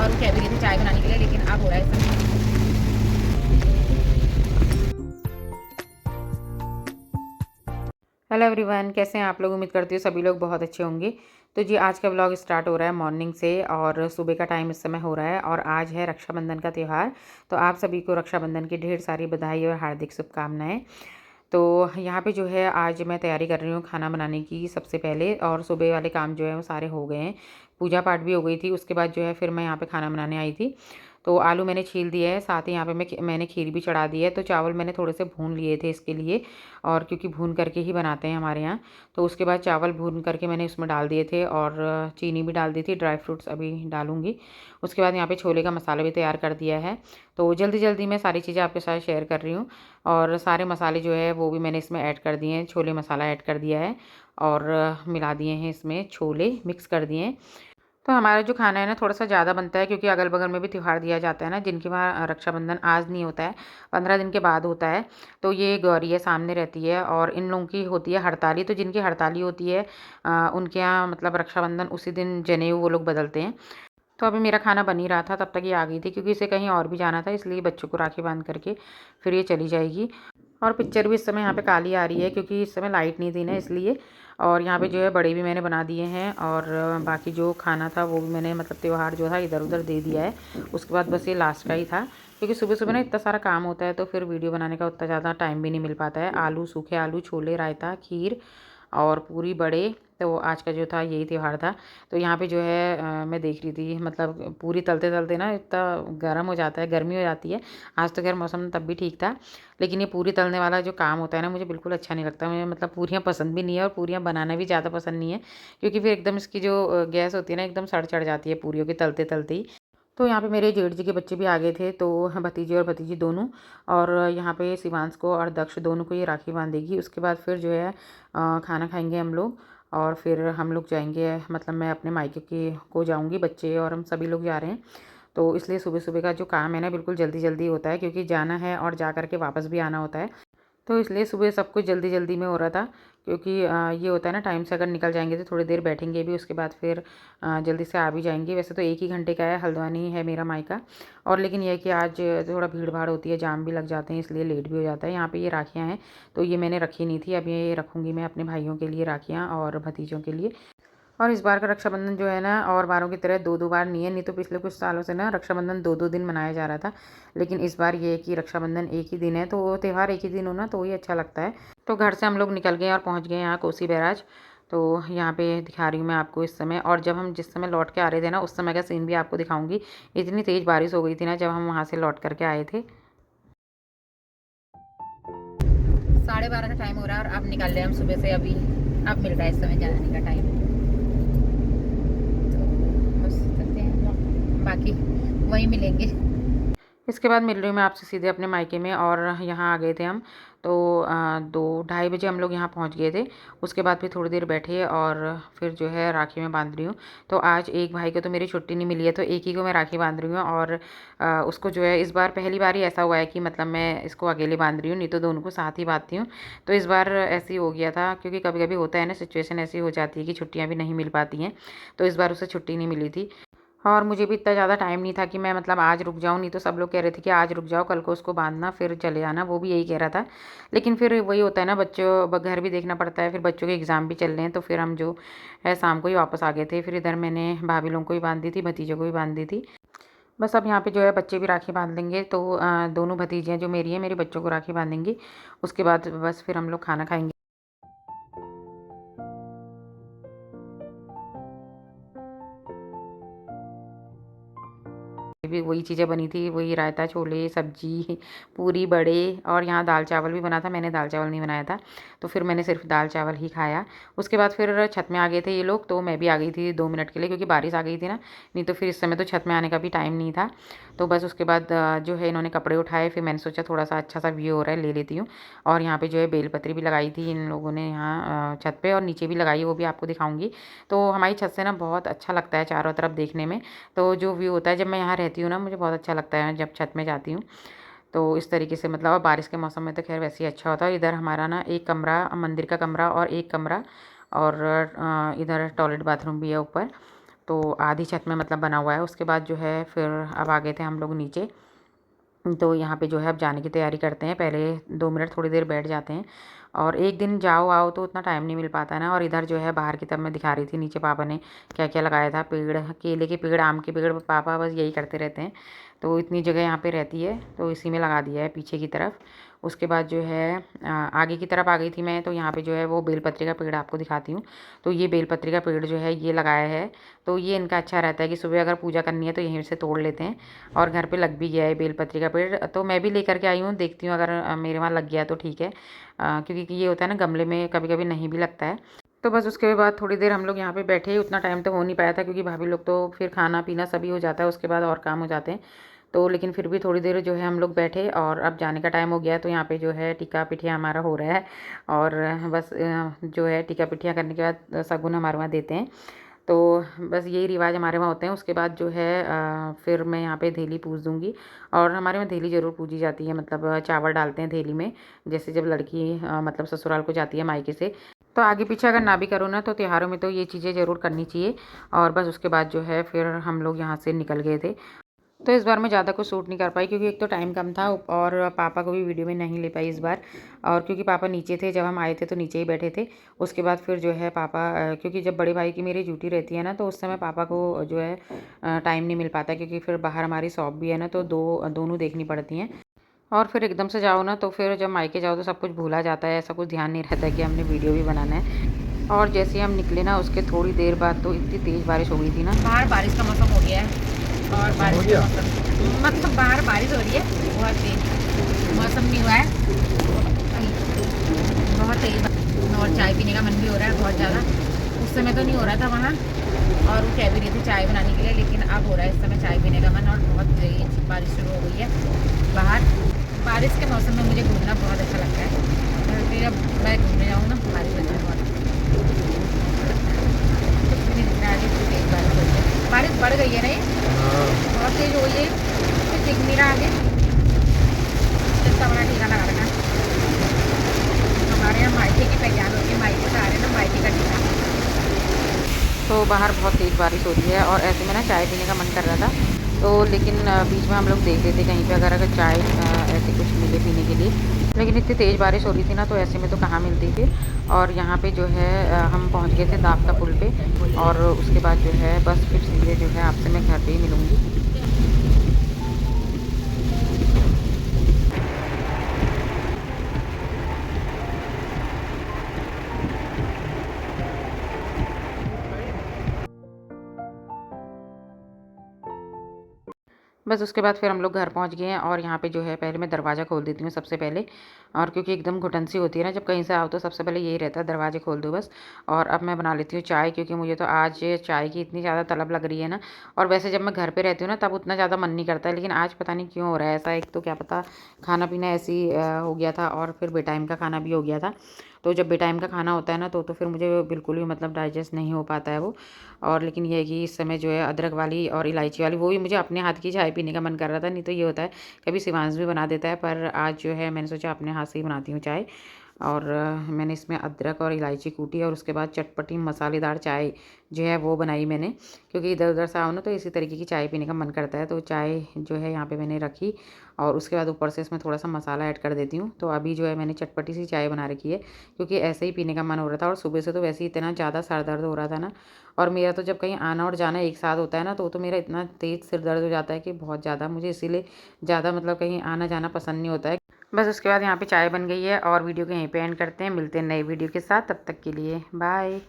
और वो कह भी रहे थे चाय बनाने के लिए, लेकिन अब हो रहा है सब। हेलो एवरीवन, कैसे हैं आप लोग। उम्मीद करती हूँ सभी लोग बहुत अच्छे होंगे। तो जी आज का व्लॉग स्टार्ट हो रहा है मॉर्निंग से और सुबह का टाइम इस समय हो रहा है और आज है रक्षाबंधन का त्यौहार। तो आप सभी को रक्षाबंधन की ढेर सारी बधाई और हार्दिक शुभकामनाएं। तो यहाँ पे जो है आज मैं तैयारी कर रही हूँ खाना बनाने की सबसे पहले, और सुबह वाले काम जो है वो सारे हो गए हैं। पूजा पाठ भी हो गई थी। उसके बाद जो है फिर मैं यहाँ पे खाना बनाने आई थी। तो आलू मैंने छील दिया है, साथ ही यहाँ पे मैंने खीर भी चढ़ा दी है। तो चावल मैंने थोड़े से भून लिए थे इसके लिए, और क्योंकि भून करके ही बनाते हैं हमारे यहाँ। तो उसके बाद चावल भून करके मैंने उसमें डाल दिए थे और चीनी भी डाल दी थी। ड्राई फ्रूट्स अभी डालूँगी। उसके बाद यहाँ पे छोले का मसाला भी तैयार कर दिया है। तो जल्दी जल्दी मैं सारी चीज़ें आपके साथ शेयर कर रही हूँ। और सारे मसाले जो है वो भी मैंने इसमें ऐड कर दिए हैं। छोले मसाला ऐड कर दिया है और मिला दिए हैं इसमें, छोले मिक्स कर दिए हैं। तो हमारा जो खाना है ना थोड़ा सा ज़्यादा बनता है, क्योंकि अगल बगल में भी त्यौहार दिया जाता है ना, जिनके वहाँ रक्षाबंधन आज नहीं होता है, 15 दिन के बाद होता है। तो ये गौरी है सामने रहती है और इन लोगों की होती है हड़ताली। तो जिनकी हड़ताली होती है उनके यहाँ मतलब रक्षाबंधन उसी दिन जनेऊ वो लोग बदलते हैं। तो अभी मेरा खाना बन ही रहा था, तब तक ये आ गई थी, क्योंकि इसे कहीं और भी जाना था, इसलिए बच्चों को राखी बांध करके फिर ये चली जाएगी। और पिक्चर भी इस समय यहाँ पे काली आ रही है, क्योंकि इस समय लाइट नहीं थी ना, इसलिए। और यहाँ पे जो है बड़े भी मैंने बना दिए हैं, और बाकी जो खाना था वो भी मैंने मतलब त्यौहार जो था इधर उधर दे दिया है। उसके बाद बस ये लास्ट का ही था, क्योंकि सुबह सुबह ना इतना सारा काम होता है तो फिर वीडियो बनाने का उतना ज़्यादा टाइम भी नहीं मिल पाता है। आलू, सूखे आलू, छोले, रायता, खीर और पूरी बड़े। तो आज का जो था यही त्यौहार था। तो यहाँ पे जो है मैं देख रही थी, मतलब पूरी तलते तलते ना इतना गर्म हो जाता है, गर्मी हो जाती है। आज तो खैर मौसम तब भी ठीक था, लेकिन ये पूरी तलने वाला जो काम होता है ना, मुझे बिल्कुल अच्छा नहीं लगता। मुझे मतलब पूरियाँ पसंद भी नहीं है और पूरियाँ बनाना भी ज़्यादा पसंद नहीं है, क्योंकि फिर एकदम इसकी जो गैस होती है ना एकदम सड़ चढ़ जाती है पूरियों के तलते तलते ही। तो यहाँ पे मेरे जेठ जी के बच्चे भी आ गए थे, तो भतीजे और भतीजी दोनों। और यहाँ पे शिवांश को और दक्ष दोनों को ये राखी बांधेगी। उसके बाद फिर जो है खाना खाएंगे हम लोग, और फिर हम लोग जाएंगे, मतलब मैं अपने मायके के को जाऊंगी, बच्चे और हम सभी लोग जा रहे हैं। तो इसलिए सुबह सुबह का जो काम है ना बिल्कुल जल्दी जल्दी होता है, क्योंकि जाना है और जा करके वापस भी आना होता है। तो इसलिए सुबह सब कुछ जल्दी जल्दी में हो रहा था, क्योंकि ये होता है ना, टाइम से अगर निकल जाएंगे तो थोड़ी देर बैठेंगे भी, उसके बाद फिर जल्दी से आ भी जाएंगे। वैसे तो 1 ही घंटे का है, हल्द्वानी है मेरा मायका। और लेकिन यह है कि आज थोड़ा भीड़ भाड़ होती है, जाम भी लग जाते हैं, इसलिए लेट भी हो जाता है। यहाँ पे ये राखियाँ हैं, तो ये मैंने रखी नहीं थी, अब ये रखूँगी मैं अपने भाइयों के लिए राखियाँ और भतीजों के लिए। और इस बार का रक्षाबंधन जो है ना और बारों की तरह दो दो बार नहीं है, नहीं तो पिछले कुछ सालों से ना रक्षाबंधन दो दो दिन मनाया जा रहा था। लेकिन इस बार ये है कि रक्षाबंधन एक ही दिन है, तो त्यौहार एक ही दिन हो ना तो ही अच्छा लगता है। तो घर से हम लोग निकल गए और पहुँच गए यहाँ कोसी बैराज। तो यहाँ पे दिखा रही हूँ मैं आपको इस समय, और जब हम जिस समय लौट के आ रहे थे ना उस समय का सीन भी आपको दिखाऊंगी। इतनी तेज़ बारिश हो गई थी ना जब हम वहाँ से लौट करके आए थे। 12:30 का टाइम हो रहा है और अब निकल रहे हम सुबह से। अभी अब मिल रहा है इस समय जाने का टाइम। तो बस चलते हैं, बाकी वहीं मिलेंगे। इसके बाद मिल रही हूँ मैं आपसे सीधे अपने मायके में, और यहाँ आ गए थे हम। तो 2-2:30 बजे हम लोग यहाँ पहुँच गए थे। उसके बाद फिर थोड़ी देर बैठे और फिर जो है राखी में बांध रही हूँ। तो आज एक भाई को तो मेरी छुट्टी नहीं मिली है, तो एक ही को मैं राखी बांध रही हूँ। और उसको जो है इस बार पहली बार ही ऐसा हुआ है कि मतलब मैं इसको अकेले बांध रही हूँ, नहीं तो दोनों को साथ ही बांधती हूँ। तो इस बार ऐसे ही हो गया था, क्योंकि कभी कभी होता है ना, सिचुएशन ऐसी हो जाती है कि छुट्टियाँ भी नहीं मिल पाती हैं। तो इस बार उसे छुट्टी नहीं मिली थी। और मुझे भी इतना ज़्यादा टाइम नहीं था कि मैं मतलब आज रुक जाऊँ, नहीं तो सब लोग कह रहे थे कि आज रुक जाओ, कल को उसको बांधना फिर चले जाना, वो भी यही कह रहा था। लेकिन फिर वही होता है ना, बच्चों घर भी देखना पड़ता है, फिर बच्चों के एग्ज़ाम भी चल रहे हैं, तो फिर हम जो है शाम को ही वापस आ गए थे। फिर इधर मैंने भाभी लोगों को भी बांध दी थी, भतीजों को भी बांध दी थी। बस अब यहाँ पे जो है बच्चे भी राखी बांध लेंगे। तो दोनों भतीजियाँ जो मेरी हैं, मेरे बच्चों को राखी बांधेंगी। उसके बाद बस फिर हम लोग खाना खाएंगे। भी वही चीज़ें बनी थी, वही रायता, छोले, सब्जी, पूरी, बड़े, और यहाँ दाल चावल भी बना था। मैंने दाल चावल नहीं बनाया था, तो फिर मैंने सिर्फ दाल चावल ही खाया। उसके बाद फिर छत में आ गए थे ये लोग, तो मैं भी आ गई थी 2 मिनट के लिए, क्योंकि बारिश आ गई थी ना, नहीं तो फिर इस समय तो छत में आने का भी टाइम नहीं था। तो बस उसके बाद जो है इन्होंने कपड़े उठाए, फिर मैंने सोचा थोड़ा सा अच्छा सा व्यू हो रहा है, ले लेती हूँ। और यहाँ पे जो है बेलपत्री भी लगाई थी इन लोगों ने यहाँ छत पे, और नीचे भी लगाई है, वो भी आपको दिखाऊंगी। तो हमारी छत से ना बहुत अच्छा लगता है चारों तरफ देखने में। तो जो व्यू होता है जब मैं यहाँ रहती हूँ ना, मुझे बहुत अच्छा लगता है जब छत में जाती हूँ। तो इस तरीके से मतलब, और बारिश के मौसम में तो खैर वैसे ही अच्छा होता है। इधर हमारा ना एक कमरा, मंदिर का कमरा और एक कमरा, और इधर टॉयलेट बाथरूम भी है ऊपर। तो आधी छत में मतलब बना हुआ है। उसके बाद जो है फिर अब आ गए थे हम लोग नीचे। तो यहाँ पे जो है अब जाने की तैयारी करते हैं। पहले 2 मिनट थोड़ी देर बैठ जाते हैं, और एक दिन जाओ आओ तो उतना टाइम नहीं मिल पाता है ना। और इधर जो है बाहर की तरफ मैं दिखा रही थी नीचे पापा ने क्या क्या लगाया था, पेड़, केले के पेड़, आम के पेड़, पापा बस यही करते रहते हैं। तो इतनी जगह यहाँ पे रहती है तो इसी में लगा दिया है पीछे की तरफ। उसके बाद जो है आगे की तरफ आ गई थी मैं, तो यहाँ पे जो है वो बेलपत्री का पेड़ आपको दिखाती हूँ। तो ये बेलपत्री का पेड़ जो है ये लगाया है। तो ये इनका अच्छा रहता है कि सुबह अगर पूजा करनी है तो यहीं से तोड़ लेते हैं, और घर पे लग भी गया है बेलपत्री का पेड़। तो मैं भी लेकर के आई हूँ, देखती हूँ अगर मेरे वहाँ लग गया तो ठीक है, क्योंकि ये होता है ना गमले में कभी कभी नहीं भी लगता है। तो बस उसके बाद थोड़ी देर हम लोग यहाँ पे बैठे। उतना टाइम तो हो नहीं पाया था क्योंकि भाभी लोग तो फिर खाना पीना सभी हो जाता है, उसके बाद और काम हो जाते हैं। तो लेकिन फिर भी थोड़ी देर जो है हम लोग बैठे, और अब जाने का टाइम हो गया। तो यहाँ पे जो है टिक्का पिठिया हमारा हो रहा है, और बस जो है टिक्का पिठिया करने के बाद शगुन हमारे वहाँ देते हैं। तो बस यही रिवाज हमारे वहाँ होते हैं। उसके बाद जो है फिर मैं यहाँ पे धेली पूज दूँगी, और हमारे वहाँ धेली ज़रूर पूजी जाती है, मतलब चावल डालते हैं धेली में, जैसे जब लड़की मतलब ससुराल को जाती है मायके से। तो आगे पीछे अगर ना भी करो ना तो त्योहारों में तो ये चीज़ें ज़रूर करनी चाहिए। और बस उसके बाद जो है फिर हम लोग यहाँ से निकल गए थे। तो इस बार मैं ज़्यादा कुछ शूट नहीं कर पाई क्योंकि एक तो टाइम कम था, और पापा को भी वीडियो में नहीं ले पाई इस बार। और क्योंकि पापा नीचे थे, जब हम आए थे तो नीचे ही बैठे थे। उसके बाद फिर जो है पापा क्योंकि जब बड़े भाई की मेरी ड्यूटी रहती है ना, तो उस समय पापा को जो है टाइम नहीं मिल पाता, क्योंकि फिर बाहर हमारी शॉप भी है ना, तो दोनों देखनी पड़ती हैं। और फिर एकदम से जाओ ना तो फिर जब मायके जाओ तो सब कुछ भूला जाता है, ऐसा कुछ ध्यान नहीं रहता कि हमने वीडियो भी बनाना है। और जैसे ही हम निकले ना उसके थोड़ी देर बाद तो इतनी तेज़ बारिश हो गई थी ना, बाहर बारिश का मौसम हो गया है। और बारिश का मौसम मतलब बाहर बारिश हो रही है, बहुत तेज मौसम भी हुआ है, बहुत तेज। और चाय पीने का मन भी हो रहा है बहुत ज़्यादा। उस समय तो नहीं हो रहा था वहाँ, और वो कह भी रही थी चाय बनाने के लिए, लेकिन अब हो रहा है इस समय चाय पीने का मन। और बहुत तेज बारिश शुरू हो गई है बाहर। बारिश के मौसम में मुझे घूमना बहुत अच्छा लगता है। फिर अब मैं घूमने जाऊँ ना बारिश में बहुत कुछ भी नहीं दिख रहा है। तेज बारिश हो रही है, बारिश बढ़ गई है नहीं, बहुत तेज हो गई है। कुछ दिख नहीं रहा आगे, इतना बड़ा टीका लगा रखा है। हमारे यहाँ मायके की पहचान होती है, मायके से आ रहे हैं ना, मायके का टीका। तो बाहर बहुत तेज़ बारिश हो रही है, और ऐसे में ना चाय पीने का मन कर रहा था। तो लेकिन बीच में हम लोग देख रहे थे कहीं पे अगर चाय ऐसे कुछ मिले पीने के लिए, लेकिन इतनी तेज़ बारिश हो रही थी ना, तो ऐसे में तो कहाँ मिलती थी। और यहाँ पे जो है हम पहुँच गए थे दाब का पुल पे, और उसके बाद जो है बस फिर सीधे जो है आपसे मैं घर पे ही मिलूँगी। बस उसके बाद फिर हम लोग घर पहुंच गए हैं, और यहाँ पे जो है पहले मैं दरवाज़ा खोल देती हूँ सबसे पहले। और क्योंकि एकदम घुटन सी होती है ना जब कहीं से आओ, तो सबसे पहले यही रहता है दरवाजे खोल दो बस। और अब मैं बना लेती हूँ चाय, क्योंकि मुझे तो आज चाय की इतनी ज़्यादा तलब लग रही है ना। और वैसे जब मैं घर पे रहती हूँ ना तब उतना ज़्यादा मन नहीं करता है, लेकिन आज पता नहीं क्यों हो रहा है ऐसा। एक तो क्या पता, खाना पीना ऐसे ही हो गया था, और फिर बेटाइम का खाना भी हो गया था। तो जब बेटाइम का खाना होता है ना तो फिर मुझे बिल्कुल भी मतलब डाइजेस्ट नहीं हो पाता है वो। और लेकिन ये है कि इस समय जो है अदरक वाली और इलायची वाली, वो भी मुझे अपने हाथ की चाय पीने का मन कर रहा था। नहीं तो ये होता है कभी शिवांश भी बना देता है, पर आज जो है मैंने सोचा अपने हाथ से ही बनाती हूँ चाय। और मैंने इसमें अदरक और इलायची कूटी, और उसके बाद चटपटी मसालेदार चाय जो है वो बनाई मैंने, क्योंकि इधर उधर से आओ ना तो इसी तरीके की चाय पीने का मन करता है। तो चाय जो है यहाँ पे मैंने रखी, और उसके बाद ऊपर से इसमें थोड़ा सा मसाला ऐड कर देती हूँ। तो अभी जो है मैंने चटपटी सी चाय बना रखी है, क्योंकि ऐसे ही पीने का मन हो रहा था। और सुबह से तो वैसे ही इतना ज़्यादा सर दर्द हो रहा था ना, और मेरा तो जब कहीं आना और जाना एक साथ होता है ना, तो मेरा इतना तेज़ सिर दर्द हो जाता है कि बहुत ज़्यादा, मुझे इसीलिए ज़्यादा मतलब कहीं आना जाना पसंद नहीं होता है। बस उसके बाद यहाँ पे चाय बन गई है, और वीडियो को यहीं पे एंड करते हैं। मिलते हैं नई वीडियो के साथ, तब तक के लिए बाय।